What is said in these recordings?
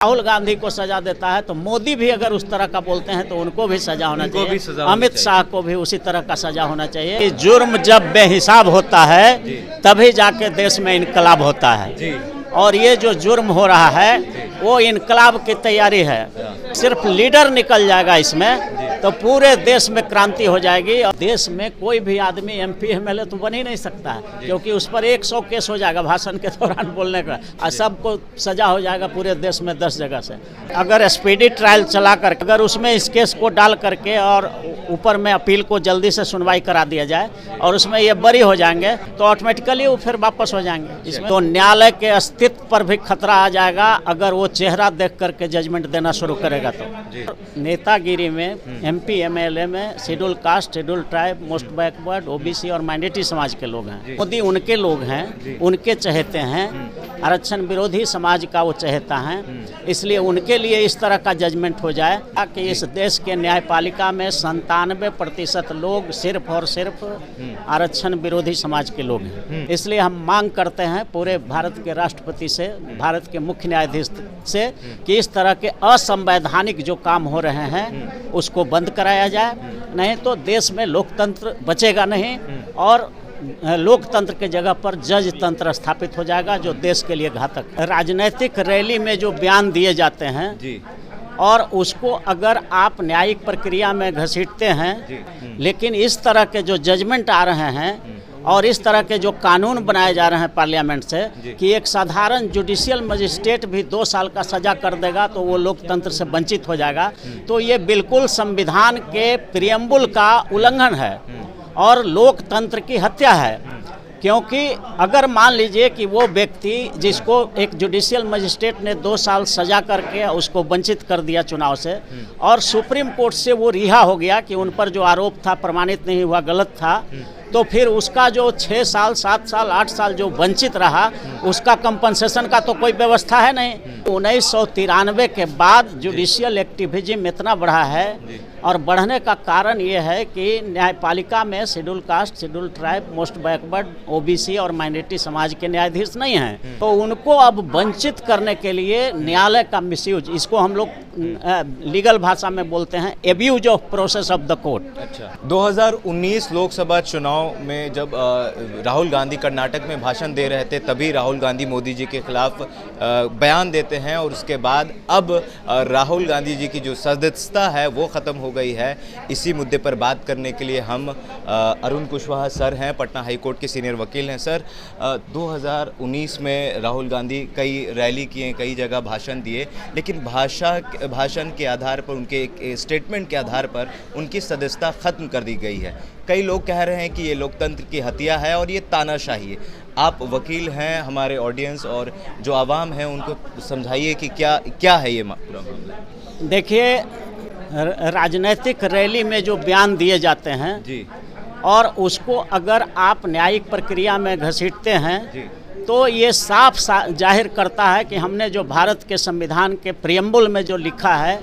राहुल गांधी को सजा देता है तो मोदी भी अगर उस तरह का बोलते हैं तो उनको भी सजा होना चाहिए। अमित शाह को भी उसी तरह का सजा होना चाहिए। जुर्म जब बेहिसाब होता है तभी जाके देश में इनकलाब होता है, और ये जो जुर्म हो रहा है वो इनकलाब की तैयारी है। सिर्फ लीडर निकल जाएगा इसमें तो पूरे देश में क्रांति हो जाएगी, और देश में कोई भी आदमी MP MLA तो बन ही नहीं सकता है, क्योंकि उस पर 100 केस हो जाएगा भाषण के दौरान बोलने का, और सबको सजा हो जाएगा पूरे देश में 10 जगह से। अगर स्पीडी ट्रायल चला कर अगर उसमें इस केस को डाल करके और ऊपर में अपील को जल्दी से सुनवाई करा दिया जाए और उसमें ये बरी हो जाएंगे तो ऑटोमेटिकली वो फिर वापस हो जाएंगे। इसमें तो न्यायालय के अस्तित्व पर भी खतरा आ जाएगा अगर वो चेहरा देख करके जजमेंट देना शुरू करेगा तो। नेतागिरी में MP MLA में schedule caste, schedule tribe, most backward, OBC और माइनॉरिटी समाज के लोग हैं। मोदी उनके लोग हैं, उनके चहेते हैं, आरक्षण विरोधी समाज का वो चहेता है, इसलिए उनके लिए इस तरह का जजमेंट हो जाए कि इस देश के न्यायपालिका में 97% लोग सिर्फ और सिर्फ आरक्षण विरोधी समाज के लोग हैं। इसलिए हम मांग करते हैं पूरे भारत के राष्ट्रपति से, भारत के मुख्य न्यायाधीश से, कि इस तरह के असंवैधानिक जो काम हो रहे हैं उसको बंद कराया जाए, नहीं तो देश में लोकतंत्र बचेगा नहीं और लोकतंत्र के जगह पर जज तंत्र स्थापित हो जाएगा जो देश के लिए घातक है। राजनीतिक रैली में जो बयान दिए जाते हैं और उसको अगर आप न्यायिक प्रक्रिया में घसीटते हैं, लेकिन इस तरह के जो जजमेंट आ रहे हैं और इस तरह के जो कानून बनाए जा रहे हैं पार्लियामेंट से कि एक साधारण जुडिशियल मजिस्ट्रेट भी 2 साल का सजा कर देगा तो वो लोकतंत्र से वंचित हो जाएगा, तो ये बिल्कुल संविधान के प्रियम्बुल का उल्लंघन है और लोकतंत्र की हत्या है। क्योंकि अगर मान लीजिए कि वो व्यक्ति जिसको एक जुडिशियल मजिस्ट्रेट ने 2 साल सजा करके उसको वंचित कर दिया चुनाव से, और सुप्रीम कोर्ट से वो रिहा हो गया कि उन पर जो आरोप था प्रमाणित नहीं हुआ, गलत था, तो फिर उसका जो 6 साल 7 साल 8 साल जो वंचित रहा उसका कंपनसेशन का तो कोई व्यवस्था है नहीं। 1993 के बाद जुडिशियल एक्टिविज्म इतना बढ़ा है, और बढ़ने का कारण ये है कि न्यायपालिका में schedule caste, schedule tribe, most backward, OBC और माइनॉरिटी समाज के न्यायाधीश नहीं हैं, तो उनको अब वंचित करने के लिए न्यायालय का मिसयूज, इसको हम लोग लीगल भाषा में बोलते हैं abuse of process of the court. अच्छा, 2019 लोकसभा चुनाव में जब राहुल गांधी कर्नाटक में भाषण दे रहे थे तभी राहुल गांधी मोदी जी के खिलाफ बयान देते हैं, और उसके बाद अब राहुल गांधी जी की जो सदस्यता है वो ख़त्म हो गई है। इसी मुद्दे पर बात करने के लिए हम अरुण कुशवाहा सर हैं, पटना हाई कोर्ट के सीनियर वकील हैं। सर, 2019 में राहुल गांधी कई रैली किए, कई जगह भाषण दिए, लेकिन भाषण के आधार पर, उनके स्टेटमेंट के आधार पर उनकी सदस्यता ख़त्म कर दी गई है। कई लोग कह रहे हैं कि ये लोकतंत्र की हत्या है और ये तानाशाही है। आप वकील हैं, हमारे ऑडियंस और जो आवाम है उनको समझाइए कि क्या है ये पूरा मामला। देखिए, राजनीतिक रैली में जो बयान दिए जाते हैं और उसको अगर आप न्यायिक प्रक्रिया में घसीटते हैं तो ये साफ जाहिर करता है कि हमने जो भारत के संविधान के प्रियम्बुल में जो लिखा है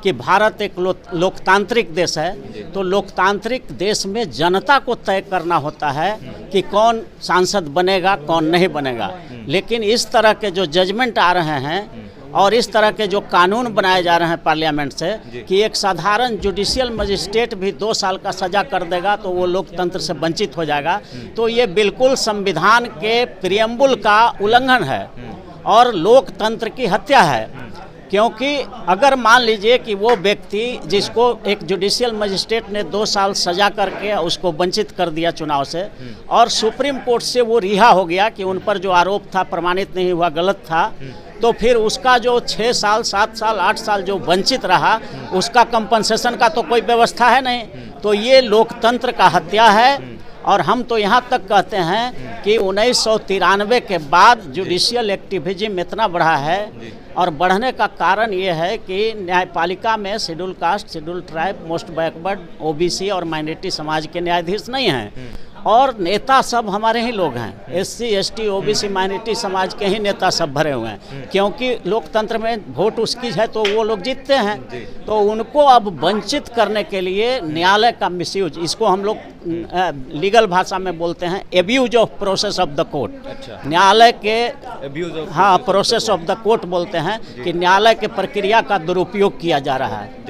कि भारत एक लोकतांत्रिक देश है, तो लोकतांत्रिक देश में जनता को तय करना होता है कि कौन सांसद बनेगा, कौन नहीं बनेगा। लेकिन इस तरह के जो जजमेंट आ रहे हैं और इस तरह के जो कानून बनाए जा रहे हैं पार्लियामेंट से कि एक साधारण जुडिशियल मजिस्ट्रेट भी 2 साल का सजा कर देगा तो वो लोकतंत्र से वंचित हो जाएगा, तो ये बिल्कुल संविधान के प्रियम्बुल का उल्लंघन है और लोकतंत्र की हत्या है। क्योंकि अगर मान लीजिए कि वो व्यक्ति जिसको एक जुडिशियल मजिस्ट्रेट ने 2 साल सजा करके उसको वंचित कर दिया चुनाव से, और सुप्रीम कोर्ट से वो रिहा हो गया कि उन पर जो आरोप था प्रमाणित नहीं हुआ, गलत था, तो फिर उसका जो 6 साल 7 साल 8 साल जो वंचित रहा उसका कंपनसेशन का तो कोई व्यवस्था है नहीं, तो ये लोकतंत्र का हत्या है। और हम तो यहाँ तक कहते हैं कि 1993 के बाद जुडिशियल एक्टिविज्म इतना बढ़ा है, और बढ़ने का कारण ये है कि न्यायपालिका में schedule caste, schedule tribe, most backward, OBC और माइनॉरिटी समाज के न्यायाधीश नहीं हैं, और नेता सब हमारे ही लोग हैं, SC ST OBC माइनॉरिटी समाज के ही नेता सब भरे हुए हैं, क्योंकि लोकतंत्र में वोट उसकी है तो वो लोग जीतते हैं। तो उनको अब वंचित करने के लिए न्यायालय का मिसयूज, इसको हम लोग लीगल भाषा में बोलते हैं abuse of process of the court. अच्छा। न्यायालय के Abuse of हाँ प्रोसेस ऑफ द कोर्ट बोलते हैं कि न्यायालय के प्रक्रिया का दुरुपयोग किया जा रहा है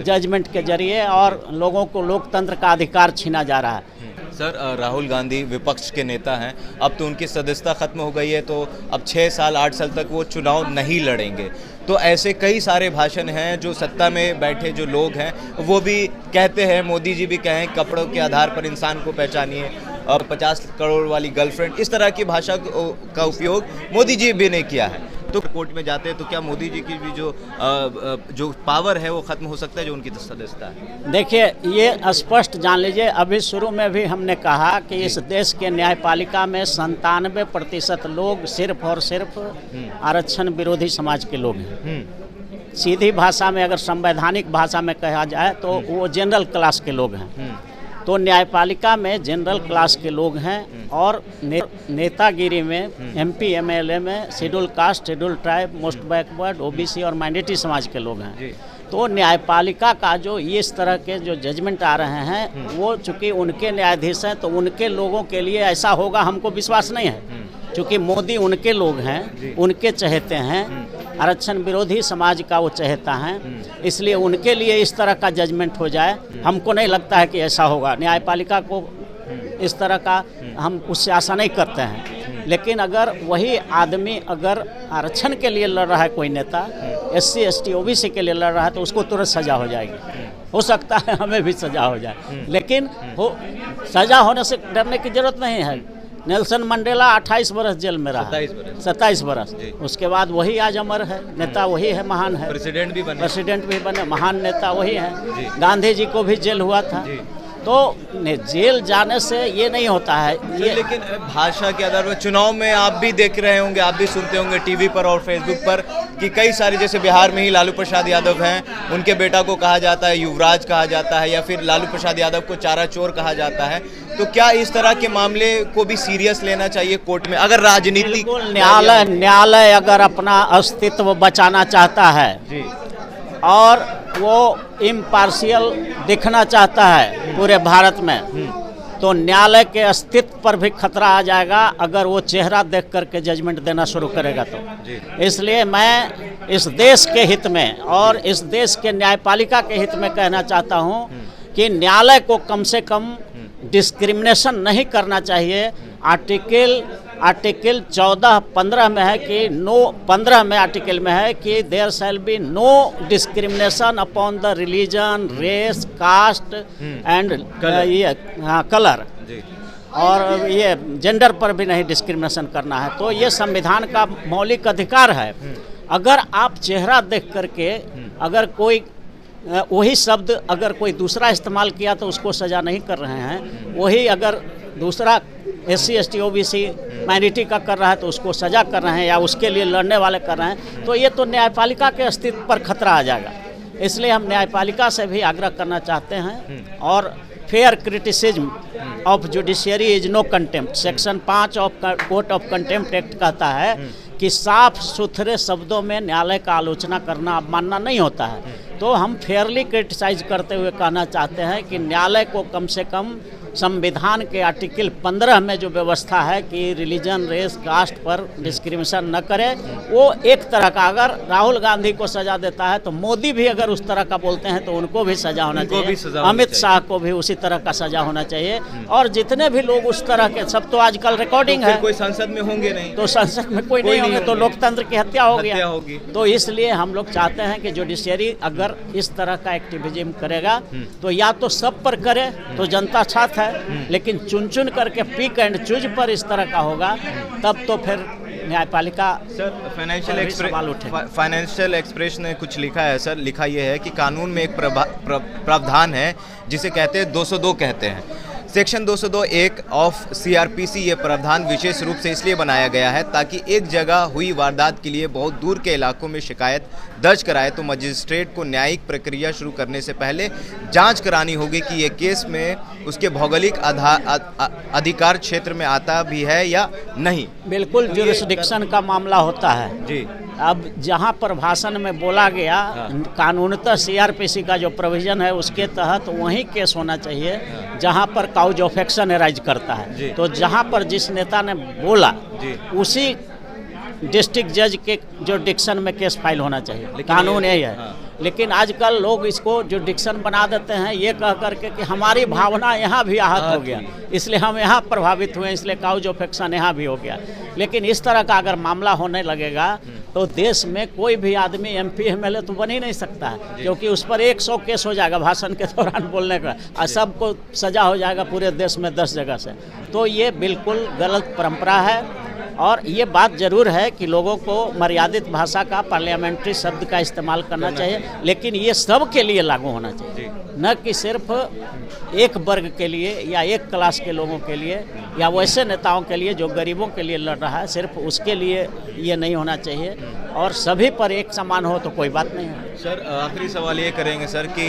जजमेंट के जरिए और लोगों को लोकतंत्र का अधिकार छीना जा रहा है। सर राहुल गांधी विपक्ष के नेता हैं, अब तो उनकी सदस्यता खत्म हो गई है, तो अब 6 साल 8 साल तक वो चुनाव नहीं लड़ेंगे। तो ऐसे कई सारे भाषण हैं जो सत्ता में बैठे जो लोग हैं वो भी कहते हैं, मोदी जी भी कहें कपड़ों के आधार पर इंसान को पहचानिए और 50 करोड़ वाली गर्लफ्रेंड, इस तरह की भाषा का उपयोग मोदी जी भी ने किया है। तो कोर्ट में जाते हैं तो क्या मोदी जी की भी जो पावर है वो खत्म हो सकता है जो उनकी सदस्यता है? देखिए ये स्पष्ट जान लीजिए, अभी शुरू में भी हमने कहा कि इस देश के न्यायपालिका में 97% लोग सिर्फ और सिर्फ आरक्षण विरोधी समाज के लोग हैं। सीधी भाषा में अगर संवैधानिक भाषा में कहा जाए तो वो जनरल क्लास के लोग हैं। तो न्यायपालिका में जनरल क्लास के लोग हैं और नेतागिरी में एमपी एमएलए में schedule caste, schedule tribe, most backward, OBC और माइनॉरिटी समाज के लोग हैं। तो न्यायपालिका का जो इस तरह के जो जजमेंट आ रहे हैं वो चूँकि उनके न्यायाधीश हैं तो उनके लोगों के लिए ऐसा होगा हमको विश्वास नहीं है। चूँकि मोदी उनके लोग हैं, उनके चहेते हैं, आरक्षण विरोधी समाज का वो चहेता हैं, इसलिए उनके लिए इस तरह का जजमेंट हो जाए हमको नहीं लगता है कि ऐसा होगा। न्यायपालिका को इस तरह का हम उससे आशा नहीं करते हैं। लेकिन अगर वही आदमी अगर आरक्षण के लिए लड़ रहा है, कोई नेता SC ST OBC के लिए लड़ रहा है तो उसको तुरंत सजा हो जाएगी। हो सकता है हमें भी सजा हो जाए, लेकिन सजा होने से डरने की जरूरत नहीं है। नेल्सन मंडेला 28 बरस जेल में रहा, 27 बरस। उसके बाद वही आज अमर है, नेता वही है, महान है, प्रेसिडेंट भी बने, महान नेता वही है। गांधी जी को भी जेल हुआ था। तो जेल जाने से ये नहीं होता है ये। लेकिन भाषा के आधार पर चुनाव में आप भी देख रहे होंगे, आप भी सुनते होंगे टीवी पर और फेसबुक पर कि कई सारे, जैसे बिहार में ही लालू प्रसाद यादव हैं, उनके बेटा को कहा जाता है युवराज कहा जाता है, या फिर लालू प्रसाद यादव को चारा चोर कहा जाता है। तो क्या इस तरह के मामले को भी सीरियस लेना चाहिए कोर्ट में? अगर राजनीति न्यायालय अगर अपना अस्तित्व बचाना चाहता है और वो इम्पार्शियल दिखना चाहता है पूरे भारत में, तो न्यायालय के अस्तित्व पर भी खतरा आ जाएगा अगर वो चेहरा देख करके जजमेंट देना शुरू करेगा तो। इसलिए मैं इस देश के हित में और इस देश के न्यायपालिका के हित में कहना चाहता हूँ कि न्यायालय को कम से कम डिस्क्रिमिनेशन नहीं करना चाहिए। आर्टिकल 14-15 में है कि 15 में आर्टिकल में है कि there shall be no discrimination upon the religion, race, caste and colour, और ये जेंडर पर भी नहीं डिस्क्रिमिनेशन करना है। तो ये संविधान का मौलिक अधिकार है। अगर आप चेहरा देख करके अगर कोई वही शब्द अगर कोई दूसरा इस्तेमाल किया तो उसको सजा नहीं कर रहे हैं, वही अगर दूसरा SC ST OBC माइनॉरिटी का कर रहा है तो उसको सजा कर रहे हैं या उसके लिए लड़ने वाले कर रहे हैं, तो ये तो न्यायपालिका के अस्तित्व पर खतरा आ जाएगा। इसलिए हम न्यायपालिका से भी आग्रह करना चाहते हैं और fair criticism of judiciary is no contempt. Section 5 of court of contempt act कहता है कि साफ सुथरे शब्दों में न्यायालय का आलोचना करना, अवमानना नहीं होता है। तो हम फेयरली क्रिटिसाइज करते हुए कहना चाहते हैं कि न्यायालय को कम से कम संविधान के आर्टिकल 15 में जो व्यवस्था है कि रिलीजन, रेस, कास्ट पर डिस्क्रिमिनेशन न करे, वो एक तरह का, अगर राहुल गांधी को सजा देता है तो मोदी भी अगर उस तरह का बोलते हैं तो उनको भी सजा होना चाहिए। अमित शाह को भी उसी तरह का सजा होना चाहिए। और जितने भी लोग उस तरह के, सब तो आजकल रिकॉर्डिंग है, कोई संसद में होंगे नहीं, तो संसद में कोई नहीं होंगे तो लोकतंत्र की हत्या होगी। तो इसलिए हम लोग चाहते हैं कि जुडिशियरी अगर इस तरह का एक्टिविज्म करेगा तो या तो सब पर करे तो जनता साथ है, लेकिन चुन चुन करके पिक एंड चूज पर इस तरह का होगा तब तो फिर न्यायपालिका। सर फाइनेंशियल एक्सप्रेस ने कुछ लिखा है सर, लिखा ये है कि कानून में एक प्रावधान है जिसे कहते हैं 202 कहते हैं। सेक्शन 202(1) ऑफ CRPC ये प्रावधान विशेष रूप से इसलिए बनाया गया है ताकि एक जगह हुई वारदात के लिए बहुत दूर के इलाकों में शिकायत दर्ज कराए तो मजिस्ट्रेट को न्यायिक प्रक्रिया शुरू करने से पहले जांच करानी होगी कि ये केस में उसके भौगोलिक अधिकार क्षेत्र में आता भी है या नहीं। बिल्कुल, जुरिस्डिक्शन का मामला होता है जी। अब जहाँ पर भाषण में बोला गया कानूनतः सीआरपीसी का जो प्रोविजन है उसके तहत वहीं केस होना चाहिए जहाँ पर काउज ऑफ एक्शन एराइज करता है। तो जहाँ पर जिस नेता ने बोला उसी डिस्ट्रिक्ट जज के जो डिक्शन में केस फाइल होना चाहिए, कानून यही है। लेकिन आजकल लोग इसको जो डिक्शन बना देते हैं ये कह करके कि हमारी भावना यहाँ भी आहत हो गया, इसलिए हम यहाँ प्रभावित हुए, इसलिए काउज ऑफ एक्शन यहाँ भी हो गया। लेकिन इस तरह का अगर मामला होने लगेगा तो देश में कोई भी आदमी MP MLA तो बन ही नहीं सकता है, क्योंकि उस पर 100 केस हो जाएगा भाषण के दौरान बोलने का, और सबको सजा हो जाएगा पूरे देश में 10 जगह से। तो ये बिल्कुल गलत परंपरा है। और ये बात ज़रूर है कि लोगों को मर्यादित भाषा का, पार्लियामेंट्री शब्द का इस्तेमाल करना चाहिए, लेकिन ये सब के लिए लागू होना चाहिए, न कि सिर्फ एक वर्ग के लिए या एक क्लास के लोगों के लिए या वैसे नेताओं के लिए जो गरीबों के लिए लड़ रहा है, सिर्फ उसके लिए ये नहीं होना चाहिए। और सभी पर एक समान हो तो कोई बात नहीं है। सर आखिरी सवाल ये करेंगे सर कि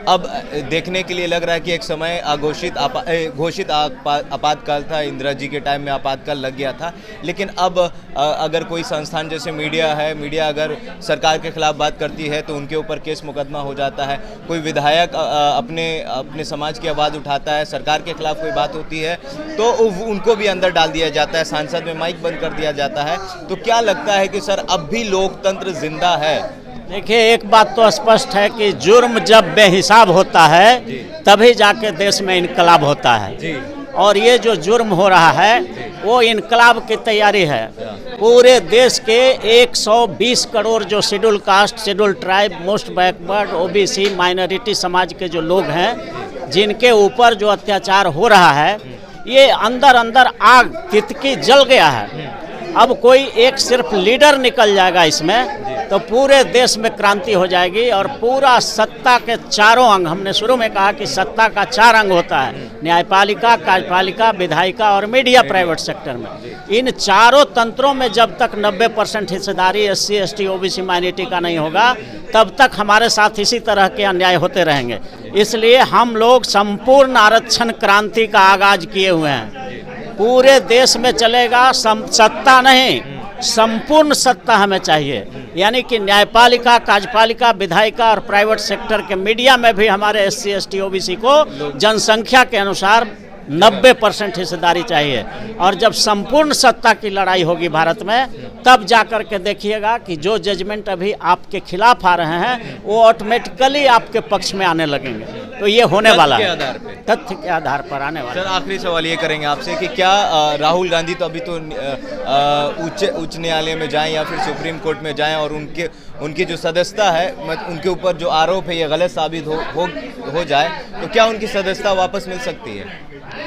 अब देखने के लिए लग रहा है कि एक समय घोषित आपातकाल था, इंदिरा जी के टाइम में आपातकाल लग गया था, लेकिन अब अगर कोई संस्थान जैसे मीडिया है, मीडिया अगर सरकार के खिलाफ बात करती है तो उनके ऊपर केस मुकदमा हो जाता है। कोई विधायक अपने समाज की आवाज़ उठाता है, सरकार के खिलाफ कोई बात होती है तो उनको भी अंदर डाल दिया जाता है, सांसद में माइक बंद कर दिया जाता है। तो क्या लगता है कि सर अब भी लोकतंत्र जिंदा है? देखिए, एक बात तो स्पष्ट है कि जुर्म जब बेहिसाब होता है तभी जाके देश में इनकलाब होता है। और ये जो जुर्म हो रहा है वो इनकलाब की तैयारी है। पूरे देश के 120 करोड़ जो schedule caste, schedule tribe, most backward, OBC, minority समाज के जो लोग हैं, जिनके ऊपर जो अत्याचार हो रहा है, ये अंदर अंदर आग तितकी जल गया है। अब कोई एक सिर्फ लीडर निकल जाएगा इसमें तो पूरे देश में क्रांति हो जाएगी। और पूरा सत्ता के चारों अंग, हमने शुरू में कहा कि सत्ता का 4 अंग होता है, न्यायपालिका, कार्यपालिका, विधायिका और मीडिया प्राइवेट सेक्टर में। इन चारों तंत्रों में जब तक 90% हिस्सेदारी SC, ST, OBC, माइनॉरिटी का नहीं होगा तब तक हमारे साथ इसी तरह के अन्याय होते रहेंगे। इसलिए हम लोग संपूर्ण आरक्षण क्रांति का आगाज किए हुए हैं। पूरे देश में चलेगा, सत्ता नहीं, संपूर्ण सत्ता हमें चाहिए। यानी कि न्यायपालिका, कार्यपालिका, विधायिका और प्राइवेट सेक्टर के मीडिया में भी हमारे SC, ST, OBC को जनसंख्या के अनुसार 90% हिस्सेदारी चाहिए। और जब संपूर्ण सत्ता की लड़ाई होगी भारत में, तब जाकर के देखिएगा कि जो जजमेंट अभी आपके खिलाफ आ रहे हैं वो ऑटोमेटिकली आपके पक्ष में आने लगेंगे। तो ये होने वाला है, तथ्य के आधार पर आने वाला। सर आखिरी सवाल ये करेंगे आपसे कि क्या राहुल गांधी तो अभी तो उच्च न्यायालय में जाएं या फिर सुप्रीम कोर्ट में जाएं और उनकी जो सदस्यता है, उनके ऊपर जो आरोप है ये गलत साबित हो जाए, तो क्या उनकी सदस्यता वापस मिल सकती है?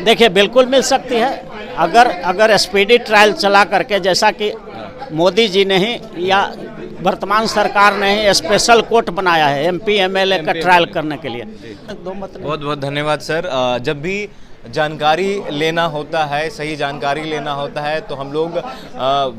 देखिए, बिल्कुल मिल सकती है। अगर स्पीडी ट्रायल चला करके, जैसा कि मोदी जी ने ही या वर्तमान सरकार ने ही स्पेशल कोर्ट बनाया है MP MLA का ट्रायल करने के लिए। बहुत बहुत धन्यवाद सर। जब भी जानकारी लेना होता है, सही जानकारी लेना होता है तो हम लोग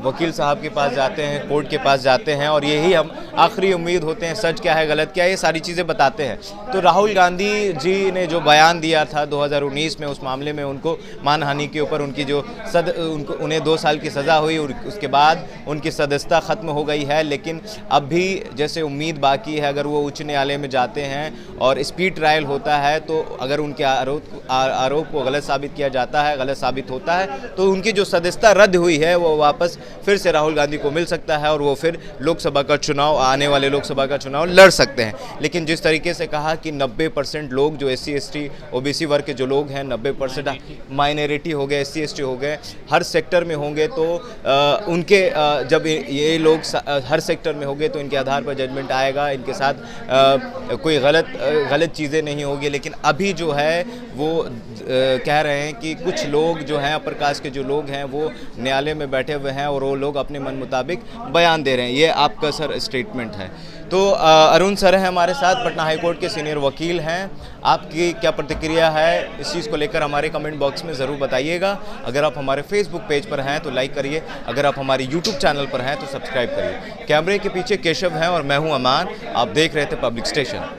वकील साहब के पास जाते हैं, कोर्ट के पास जाते हैं और यही हम आखिरी उम्मीद होते हैं, सच क्या है गलत क्या है ये सारी चीज़ें बताते हैं। तो राहुल गांधी जी ने जो बयान दिया था 2019 में, उस मामले में उनको मानहानि के ऊपर उनकी जो उन्हें 2 साल की सज़ा हुई और उसके बाद उनकी सदस्यता ख़त्म हो गई है। लेकिन अब भी जैसे उम्मीद बाकी है, अगर वो उच्च न्यायालय में जाते हैं और स्पीड ट्रायल होता है तो अगर उनके आरोप को गलत साबित किया जाता है, गलत साबित होता है, तो उनकी जो सदस्यता रद्द हुई है वो वापस फिर से राहुल गांधी को मिल सकता है और वो फिर लोकसभा का चुनाव, आने वाले लोकसभा का चुनाव लड़ सकते हैं। लेकिन जिस तरीके से कहा कि 90% लोग जो SC ST OBC वर्ग के जो लोग हैं, 90% माइनॉरिटी हो गए, SC ST हो गए, हर सेक्टर में होंगे तो उनके जब ये लोग हर सेक्टर में होंगे तो इनके आधार पर जजमेंट आएगा, इनके साथ कोई गलत चीज़ें नहीं होगी। लेकिन अभी जो है वो कह रहे हैं कि कुछ लोग जो हैं, अपर कास्ट के जो लोग हैं, वो न्यायालय में बैठे हुए हैं और वो लोग अपने मन मुताबिक बयान दे रहे हैं। ये आपका सर स्टेटमेंट है। तो अरुण सर हैं हमारे साथ, पटना हाईकोर्ट के सीनियर वकील हैं। आपकी क्या प्रतिक्रिया है इस चीज़ को लेकर हमारे कमेंट बॉक्स में ज़रूर बताइएगा। अगर आप हमारे फेसबुक पेज पर हैं तो लाइक करिए, अगर आप हमारे यूट्यूब चैनल पर हैं तो सब्सक्राइब करिए। कैमरे के पीछे केशव हैं और मैं हूं अमान। आप देख रहे थे पब्लिक स्टेशन।